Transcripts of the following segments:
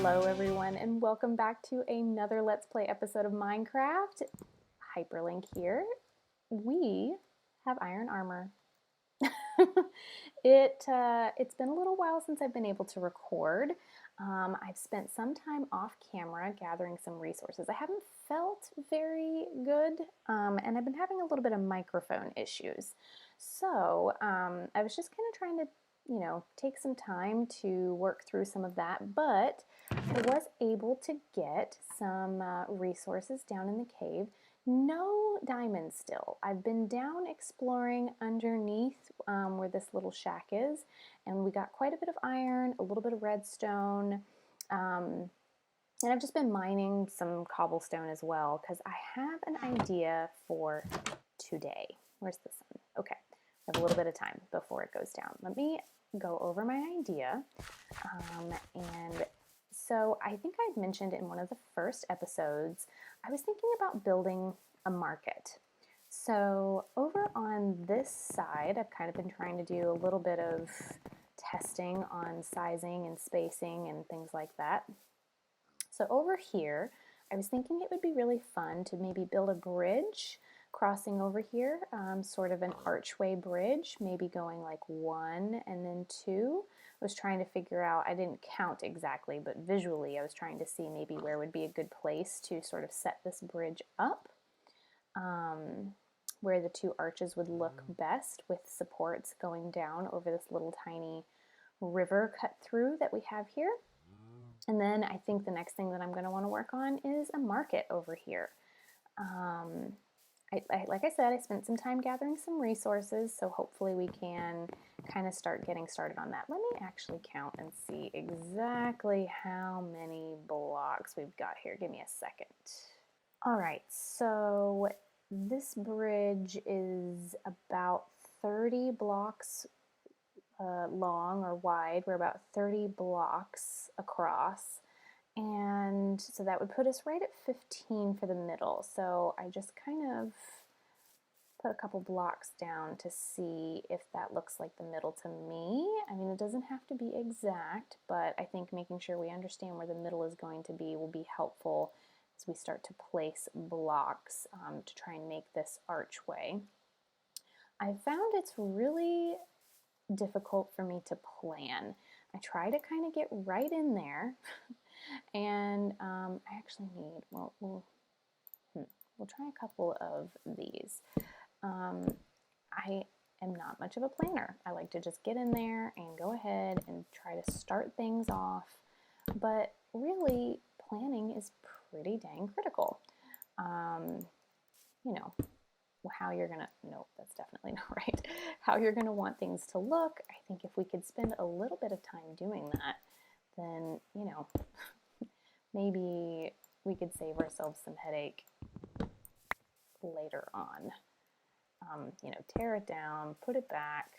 Hello everyone and welcome back to another Let's Play episode of Minecraft. Hyperlink here. We have iron armor. It's been a little while since I've been able to record. I've spent some time off camera gathering some resources. I haven't felt very good and I've been having a little bit of microphone issues. So I was just kind of trying to take some time to work through some of that, but I was able to get some resources down in the cave. No diamonds still. I've been down exploring underneath where this little shack is, and we got quite a bit of iron, a little bit of redstone, and I've just been mining some cobblestone as well, because I have an idea for today. Where's the sun? Okay, I have a little bit of time before it goes down. Let me go over my idea. And so I think I'd mentioned in one of the first episodes, I was thinking about building a market. So over on this side, I've kind of been trying to do a little bit of testing on sizing and spacing and things like that. So over here, I was thinking it would be really fun to maybe build a bridge crossing over here, sort of an archway bridge, maybe going like 1 and then 2. I was trying to figure out, I didn't count exactly, but visually I was trying to see maybe where would be a good place to sort of set this bridge up, where the 2 arches would look best with supports going down over this little tiny river cut through that we have here. And then I think the next thing that I'm going to want to work on is a market over here. Like I said, I spent some time gathering some resources, so hopefully we can kind of start getting started on that. Let me actually count and see exactly how many blocks we've got here. Give me a second. All right, so this bridge is about 30 blocks long or wide. We're about 30 blocks across. And so that would put us right at 15 for the middle. So I just kind of put a couple blocks down to see if that looks like the middle to me. I mean, it doesn't have to be exact, but I think making sure we understand where the middle is going to be will be helpful as we start to place blocks to try and make this archway. I found it's really difficult for me to plan. I try to kind of get right in there. And I actually need, well, we'll try a couple of these. I am not much of a planner. I like to just get in there and go ahead and try to start things off. But really, planning is pretty dang critical. You know, how you're gonna, no, that's definitely not right. How you're gonna want things to look. I think if we could spend a little bit of time doing that, then, maybe we could save ourselves some headache later on. Tear it down, put it back.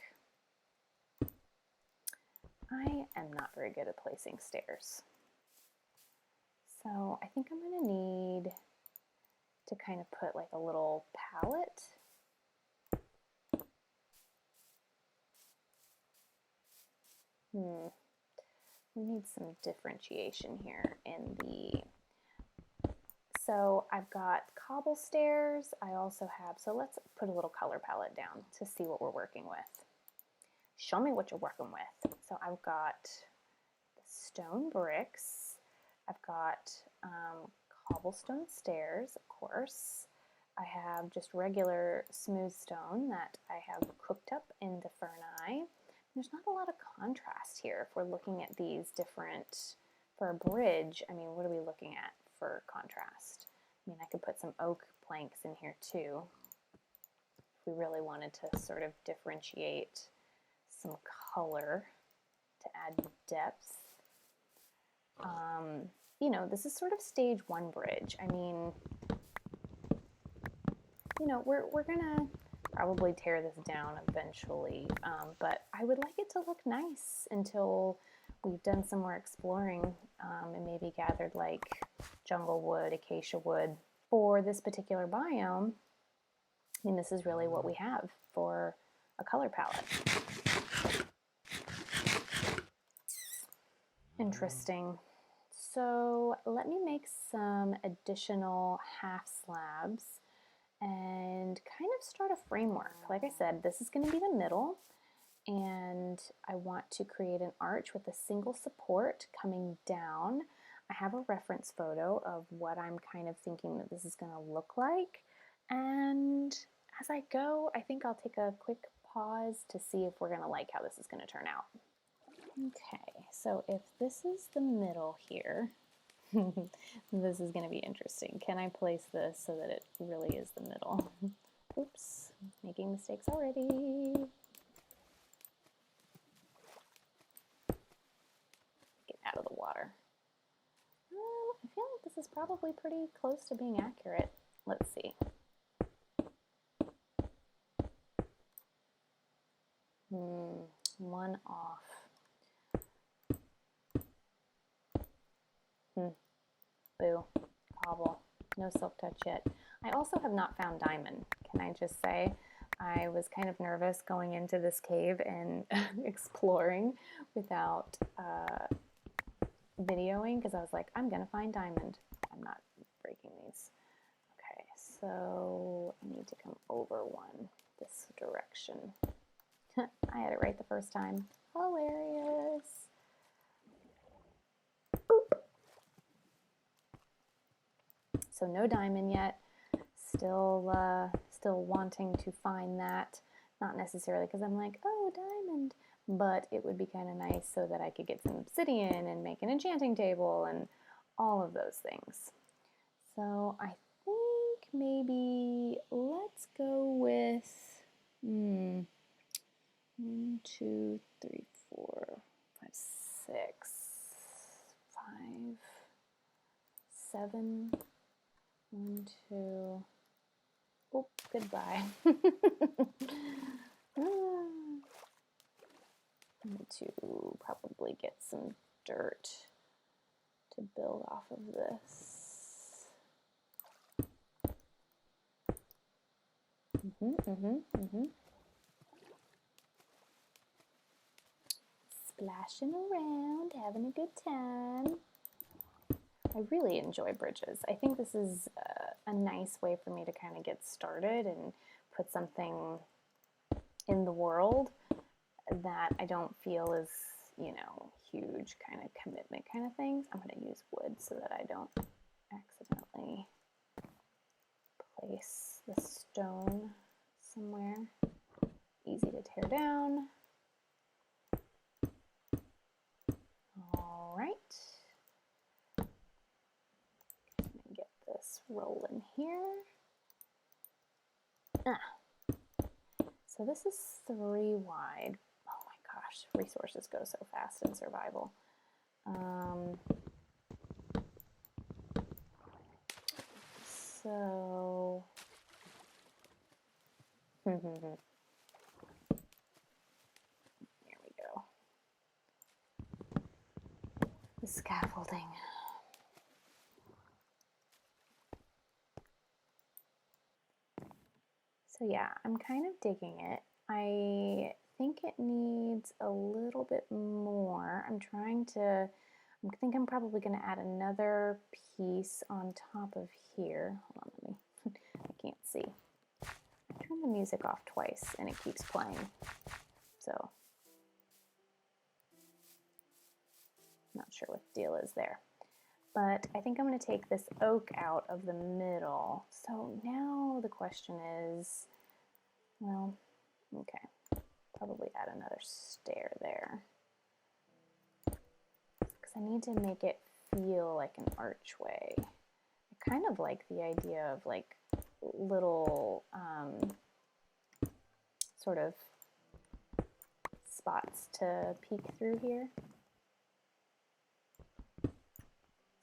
I am not very good at placing stairs. So I think I'm going to need to kind of put like a little pallet. We need some differentiation here in the... So I've got cobble stairs. I also have, so let's put a little color palette down to see what we're working with. Show me what you're working with. So I've got stone bricks. I've got cobblestone stairs, of course. I have just regular smooth stone that I have cooked up into Fern-Eye. There's not a lot of contrast here if we're looking at these different, for a bridge, I mean, what are we looking at for contrast? I mean, I could put some oak planks in here too, if we really wanted to sort of differentiate some color to add depth. This is sort of stage 1 bridge. I mean, we're gonna probably tear this down eventually, but I would like it to look nice until we've done some more exploring and maybe gathered like jungle wood, acacia wood. For this particular biome, I mean, this is really what we have for a color palette. Interesting. So let me make some additional half slabs and kind of start a framework. Like I said, this is going to be the middle, and I want to create an arch with a single support coming down. I have a reference photo of what I'm kind of thinking that this is going to look like, and as I go, I think I'll take a quick pause to see if we're going to like how this is going to turn out. Okay, so if this is the middle here, this is going to be interesting. Can I place this so that it really is the middle? Oops, making mistakes already. Get out of the water. I feel like this is probably pretty close to being accurate. Let's see. One off. Boo. Cobble. No silk touch yet. I also have not found diamond. Can I just say, I was kind of nervous going into this cave and exploring without videoing because I was like, I'm gonna find diamond. I'm not breaking these. Okay, so I need to come over one this direction. I had it right the first time. Hilarious. Boop. So no diamond yet. Still wanting to find that. Not necessarily because I'm like, oh, diamond. But it would be kind of nice so that I could get some obsidian and make an enchanting table and all of those things. So I think maybe let's go with 1, 2, 3, 4, 5, 6, 5, 7, 1, 2. Oh, goodbye. I need to probably get some dirt to build off of this. Splashing around, having a good time. I really enjoy bridges. I think this is a nice way for me to kind of get started and put something in the world that I don't feel is, you know, huge kind of commitment kind of things. I'm going to use wood so that I don't accidentally place the stone somewhere. Easy to tear down. All right. Get this rolling here. So this is 3 wide. Oh my gosh, resources go so fast in survival. So here we go. The scaffolding. So yeah, I'm kind of digging it. I think it needs a little bit more. I think I'm probably going to add another piece on top of here. Hold on, I can't see. I turned the music off twice and it keeps playing. So, not sure what the deal is there. But I think I'm going to take this oak out of the middle. So now the question is, well, okay, probably add another stair there. Because I need to make it feel like an archway. I kind of like the idea of like little sort of spots to peek through here.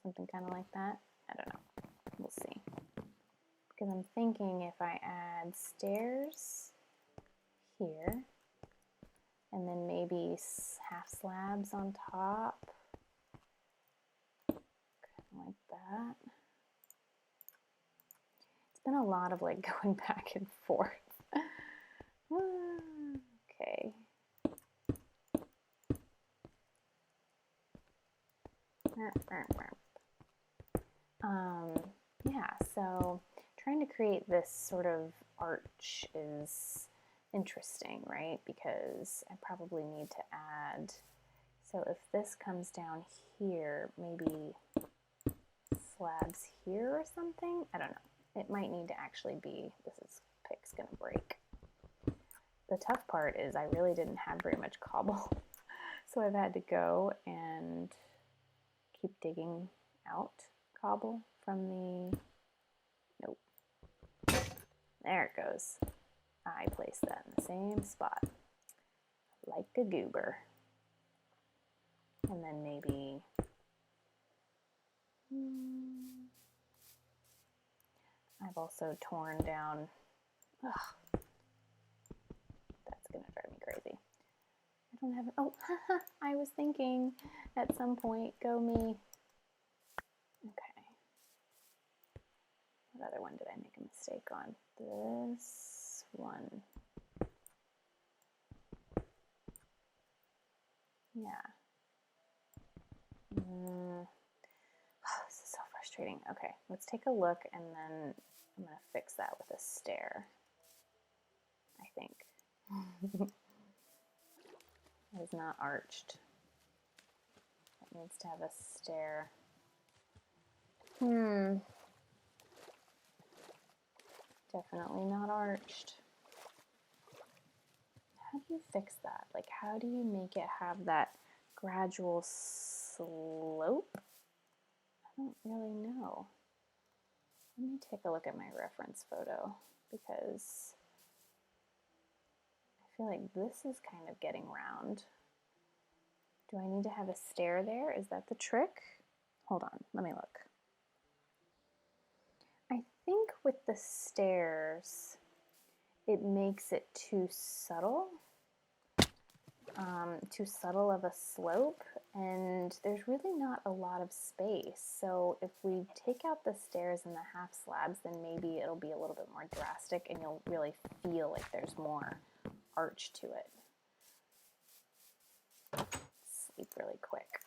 Something kind of like that. I don't know. We'll see. Because I'm thinking if I add stairs here, and then maybe half slabs on top, kind of like that. It's been a lot of like going back and forth. Okay. Yeah, so trying to create this sort of arch is interesting, right? Because I probably need to add, so if this comes down here, maybe slabs here or something? I don't know. It might need to actually be, pick's gonna break. The tough part is I really didn't have very much cobble, so I've had to go and keep digging out cobble from the, nope, there it goes. I placed that in the same spot, like a goober. And then maybe, I've also torn down, ugh, that's gonna drive me crazy. I don't have, oh, I was thinking at some point, go me. Okay. What other one did I make a mistake on? This one. Yeah. This is so frustrating. Okay, let's take a look and then I'm going to fix that with a stair, I think. It is not arched. It needs to have a stair. Definitely not arched. How do you fix that? Like, how do you make it have that gradual slope? I don't really know. Let me take a look at my reference photo because I feel like this is kind of getting round. Do I need to have a stair there? Is that the trick? Hold on, let me look. I think with the stairs, it makes it too subtle of a slope, and there's really not a lot of space. So if we take out the stairs and the half slabs, then maybe it'll be a little bit more drastic and you'll really feel like there's more arch to it. Sleep really quick.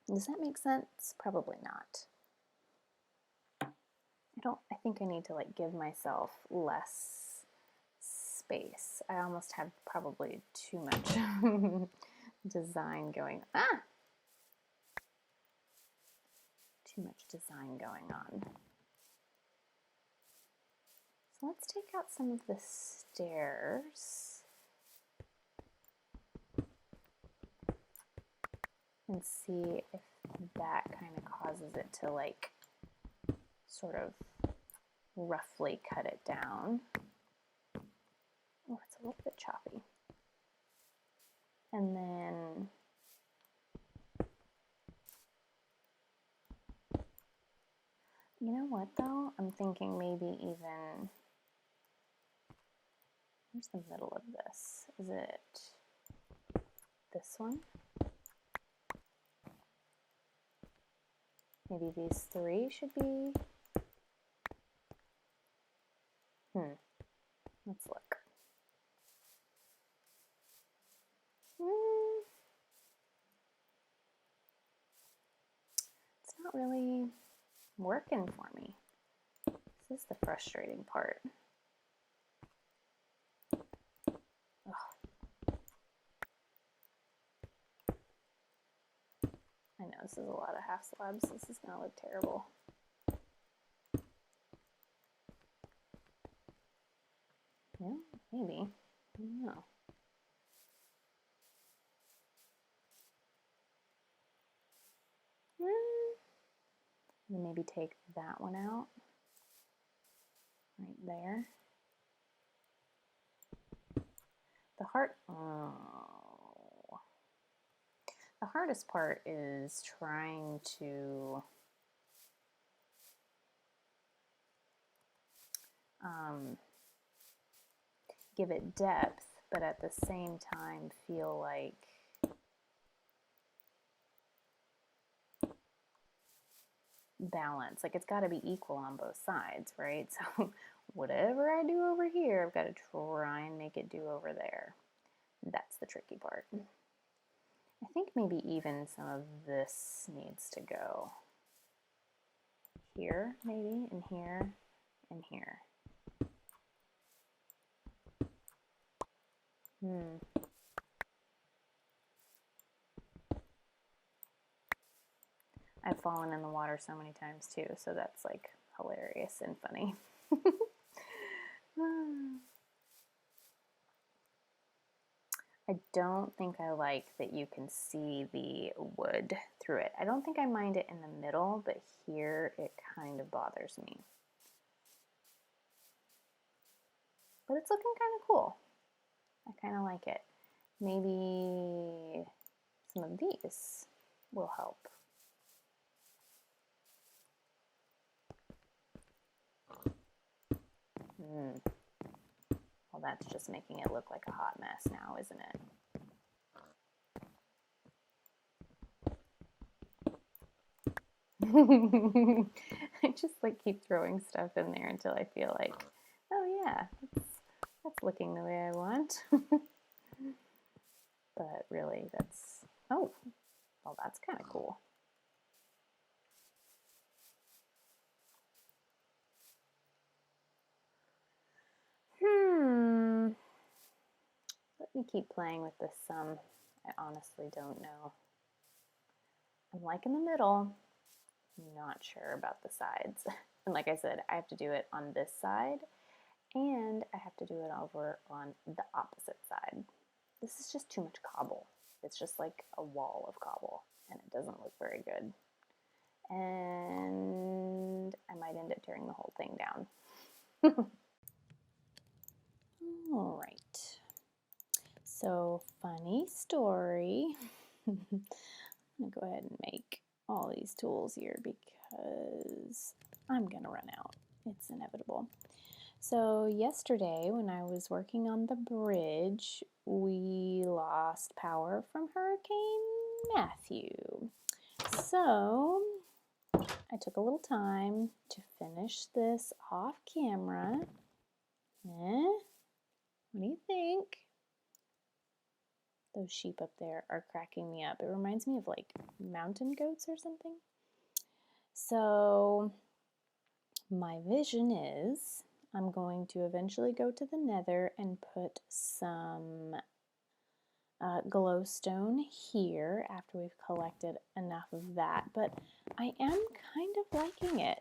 Does that make sense? Probably not. I think I need to like give myself less space. I almost have probably too much design going. Too much design going on. So let's take out some of the stairs and see if that kind of causes it to like sort of roughly cut it down. Oh, it's a little bit choppy. And then you know what though? I'm thinking maybe even, where's the middle of this? Is it this one? Maybe these three should be, let's look. It's not really working for me. This is the frustrating part. Ugh. I know this is a lot of half slabs. This is going to look terrible. Yeah, maybe. I don't know. And maybe take that one out right there. The hardest part is trying to give it depth, but at the same time feel like balance. Like it's got to be equal on both sides, right? So whatever I do over here, I've got to try and make it do over there. That's the tricky part. I think maybe even some of this needs to go here, maybe, and here, and here. I've fallen in the water so many times too, so that's like hilarious and funny. I don't think I like that you can see the wood through it. I don't think I mind it in the middle, but here it kind of bothers me. But it's looking kind of cool. I kind of like it. Maybe some of these will help. Well, that's just making it look like a hot mess now, isn't it? I just like keep throwing stuff in there until I feel like, oh yeah, that's looking the way I want. But really, that's, oh, well, that's kind of cool. Let me keep playing with this some. I honestly don't know. I'm liking the middle. I'm not sure about the sides. And like I said, I have to do it on this side and I have to do it over on the opposite side. This is just too much cobble. It's just like a wall of cobble and it doesn't look very good. And I might end up tearing the whole thing down. All right. So, funny story. I'm going to go ahead and make all these tools here because I'm going to run out. It's inevitable. So yesterday when I was working on the bridge, we lost power from Hurricane Matthew. So I took a little time to finish this off camera. What do you think? Those sheep up there are cracking me up. It reminds me of like mountain goats or something. So my vision is I'm going to eventually go to the Nether and put some glowstone here after we've collected enough of that, but I am kind of liking it.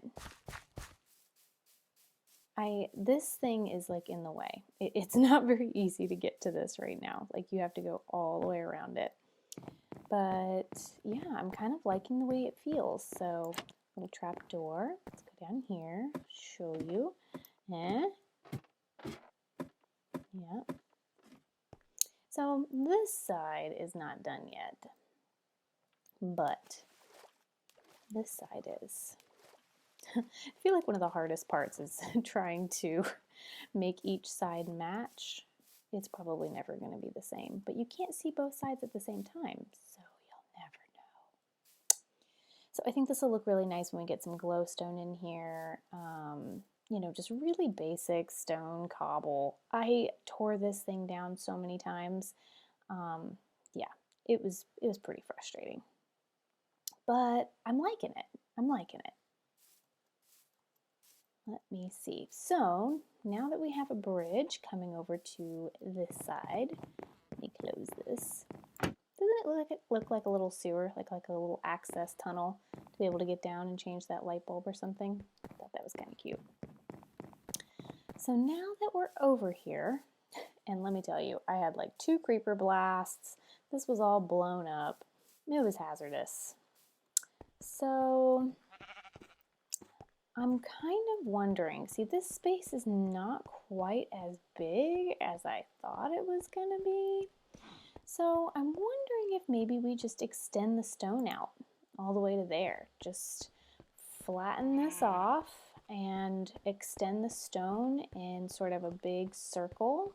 This thing is like in the way. It's not very easy to get to this right now. Like you have to go all the way around it. But yeah, I'm kind of liking the way it feels. So little trap door. Let's go down here, show you. Yeah. So this side is not done yet, but this side is. I feel like one of the hardest parts is trying to make each side match. It's probably never going to be the same, but you can't see both sides at the same time, so you'll never know. So I think this will look really nice when we get some glowstone in here. You know, just really basic stone cobble. I tore this thing down so many times. Yeah, it was pretty frustrating. But I'm liking it. I'm liking it. Let me see. So now that we have a bridge coming over to this side, let me close this. Doesn't it look like a little sewer, like a little access tunnel to be able to get down and change that light bulb or something? I thought that was kind of cute. So now that we're over here, and let me tell you, I had like 2 creeper blasts. This was all blown up. It was hazardous. So I'm kind of wondering, see, this space is not quite as big as I thought it was going to be. So I'm wondering if maybe we just extend the stone out all the way to there. Just flatten this off and extend the stone in sort of a big circle.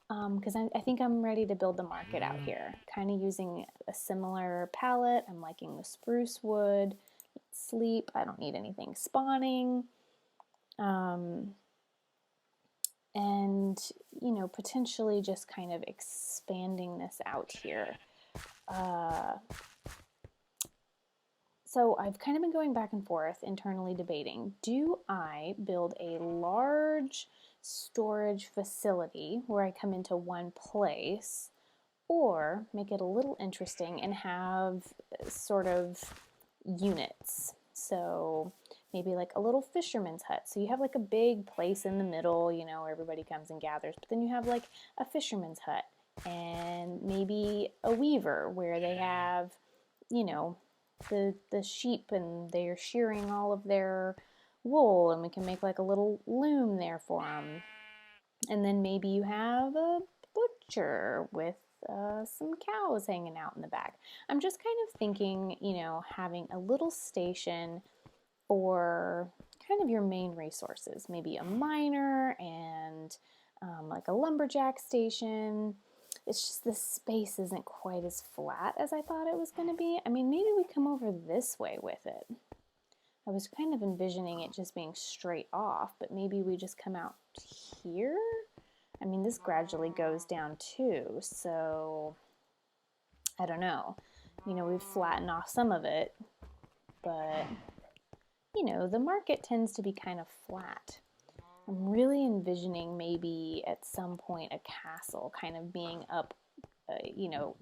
Because I think I'm ready to build the market out here. Kind of using a similar palette. I'm liking the spruce wood. Sleep. I don't need anything spawning. And, you know, potentially just kind of expanding this out here. So I've kind of been going back and forth internally debating, do I build a large storage facility where I come into one place, or make it a little interesting and have sort of units? So maybe like a little fisherman's hut. So you have like a big place in the middle, you know, where everybody comes and gathers, but then you have like a fisherman's hut and maybe a weaver where they have, you know, the sheep and they're shearing all of their wool, and we can make like a little loom there for them. And then maybe you have a butcher with some cows hanging out in the back. I'm just kind of thinking, you know, having a little station for kind of your main resources, maybe a miner and like a lumberjack station. It's just the space isn't quite as flat as I thought it was going to be. I mean, maybe we come over this way with it. I was kind of envisioning it just being straight off, but maybe we just come out here? I mean, this gradually goes down too, so I don't know. You know, we've flattened off some of it, but you know, the market tends to be kind of flat. I'm really envisioning maybe at some point a castle kind of being up, you know,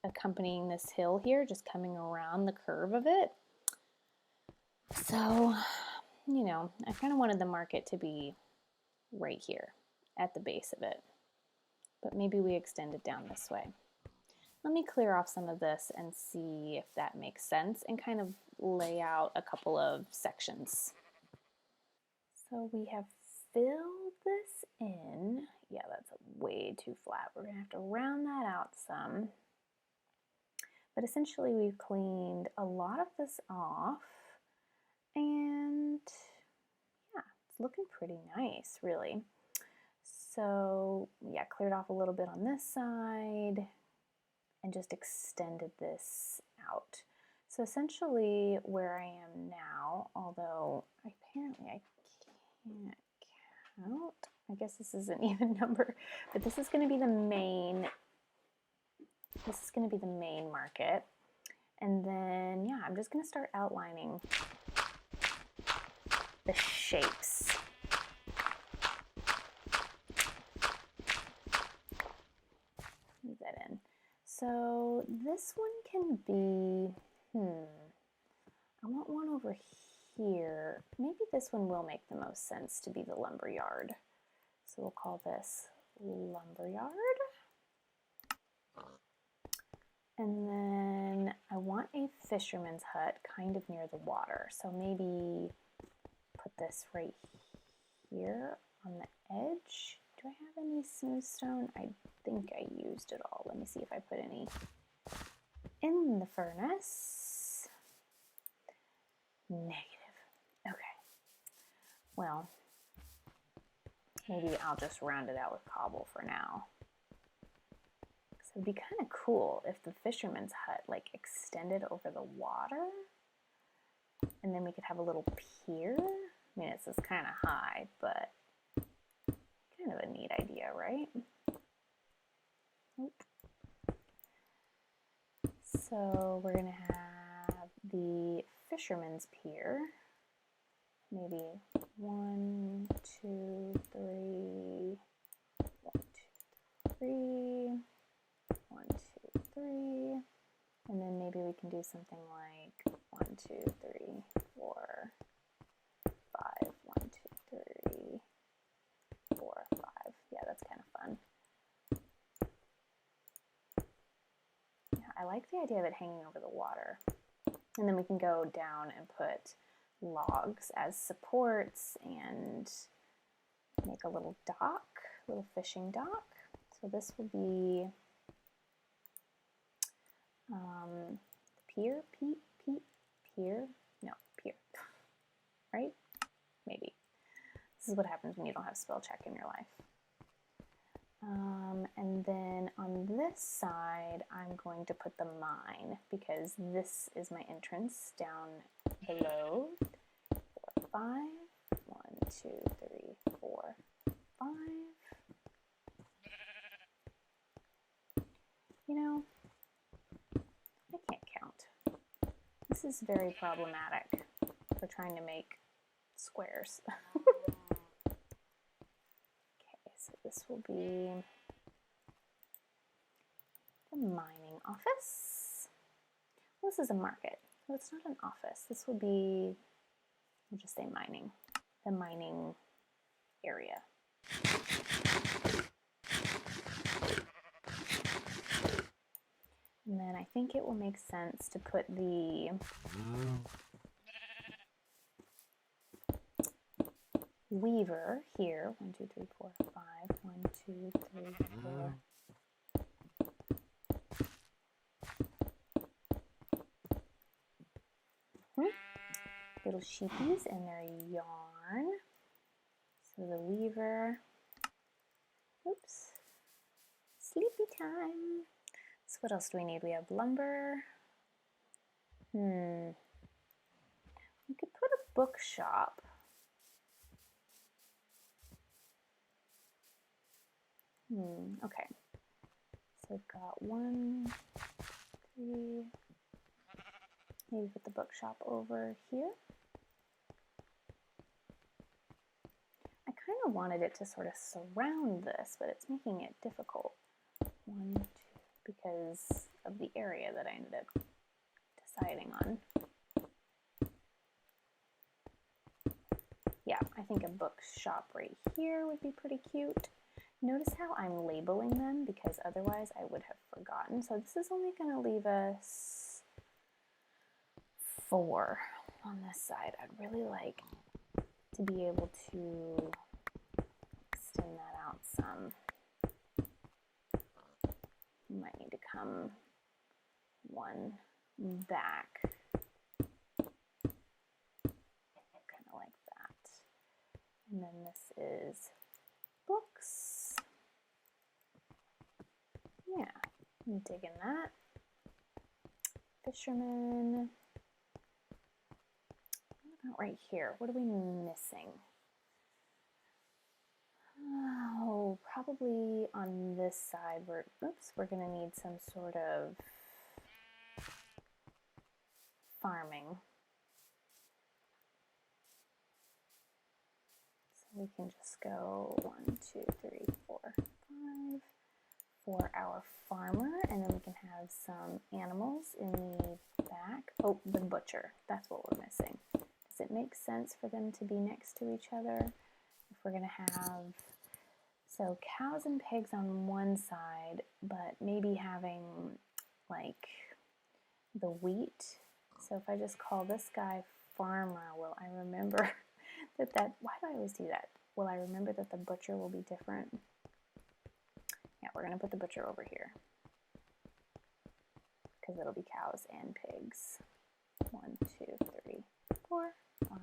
accompanying this hill here, just coming around the curve of it. So, you know, I kind of wanted the market to be right here at the base of it, but maybe we extend it down this way. Let me clear off some of this and see if that makes sense and kind of lay out a couple of sections. So we have filled this in. Yeah, that's way too flat. We're gonna have to round that out some. But essentially we've cleaned a lot of this off, and yeah, it's looking pretty nice, really. So yeah, cleared off a little bit on this side and just extended this out. So essentially where I am now, although apparently I can't count, I guess this is an even number, but this is going to be the main, market. And then, yeah, I'm just going to start outlining the shapes. Move that in. So this one can be, I want one over here. Maybe this one will make the most sense to be the lumber yard. So we'll call this lumber yard. And then I want a fisherman's hut kind of near the water. So maybe put this right here on the edge. Do I have any smooth stone? I think I used it all. Let me see if I put any in the furnace. Negative. Okay. Well, maybe I'll just round it out with cobble for now. So it'd be kind of cool if the fisherman's hut like extended over the water, and then we could have a little pier. I mean, it's just kind of high, but kind of a neat idea, right? Nope. So we're gonna have the fisherman's pier. Maybe 1, 2, 3, 1, 2, 3, 1, 2, 3, and then maybe we can do something like 1, 2, 3, 4, 5, 1, 2, 3, 4, 5. Yeah, that's kind of fun. Yeah, I like the idea of it hanging over the water. And then we can go down and put logs as supports and make a little dock, little fishing dock. So this will be pier, pier, right? Maybe. This is what happens when you don't have spell check in your life. And then on this side, I'm going to put the mine because this is my entrance down below. 4, 5. 1, 2, 3, 4, 5. You know, This is very problematic for trying to make squares. Okay, so this will be the mining office. Well, this is a market, so it's not an office. This will be, we'll just say mining, the mining area. And then I think it will make sense to put the weaver here. 1, 2, 3, 4, 5. 1, 2, 3, 4. Little sheepies and their yarn. So the weaver. Oops. Sleepy time. So what else do we need? We have lumber. We could put a bookshop. Okay. So we've got 1, 3. Maybe put the bookshop over here. I kind of wanted it to sort of surround this, but it's making it difficult. 1, 2, because of the area that I ended up deciding on. Yeah, I think a bookshop right here would be pretty cute. Notice how I'm labeling them because otherwise I would have forgotten. So this is only going to leave us 4 on this side. I'd really like to be able to extend that out some. You might need to come 1 back, kind of like that. And then this is books. Yeah, I'm digging that. Fisherman. What about right here? What are we missing? Oh, probably on this side we're going to need some sort of farming. So we can just go 1, 2, 3, 4, 5 for our farmer, and then we can have some animals in the back. Oh, the butcher, that's what we're missing. Does it make sense for them to be next to each other? If we're going to have, so cows and pigs on one side, but maybe having like the wheat. So if I just call this guy farmer, will I remember that, why do I always do that? Will I remember that the butcher will be different? Yeah, we're going to put the butcher over here because it'll be cows and pigs. 1, 2, 3, 4, 5.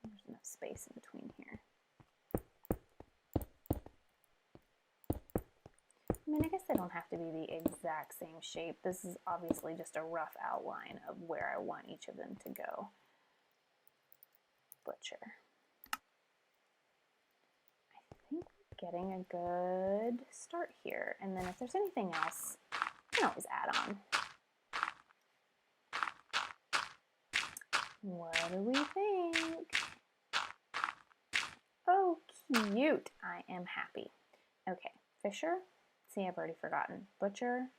There's enough space in between here. I mean, I guess they don't have to be the exact same shape. This is obviously just a rough outline of where I want each of them to go. Butcher. I think we're getting a good start here. And then if there's anything else, you can always add on. What do we think? Oh, cute. I am happy. Okay, Fisher. See, I've already forgotten. Butcher.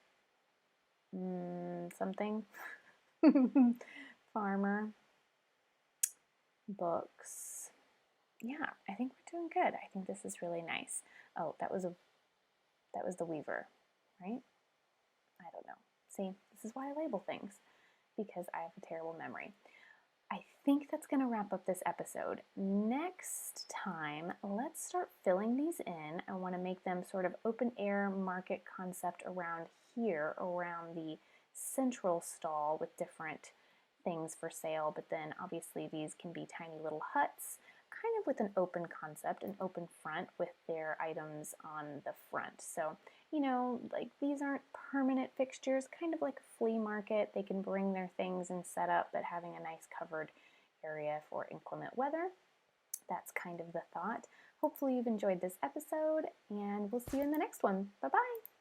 Something. Farmer. Books. Yeah, I think we're doing good. I think this is really nice. Oh, that was the weaver, right? I don't know. See, this is why I label things, because I have a terrible memory. I think that's going to wrap up this episode. Next time, let's start filling these in. I want to make them sort of open air market concept around here, around the central stall with different things for sale, but then obviously these can be tiny little huts, kind of with an open concept, an open front with their items on the front. So, you know, like these aren't permanent fixtures, kind of like a flea market. They can bring their things and set up, but having a nice covered area for inclement weather. That's kind of the thought. Hopefully you've enjoyed this episode, and we'll see you in the next one. Bye-bye.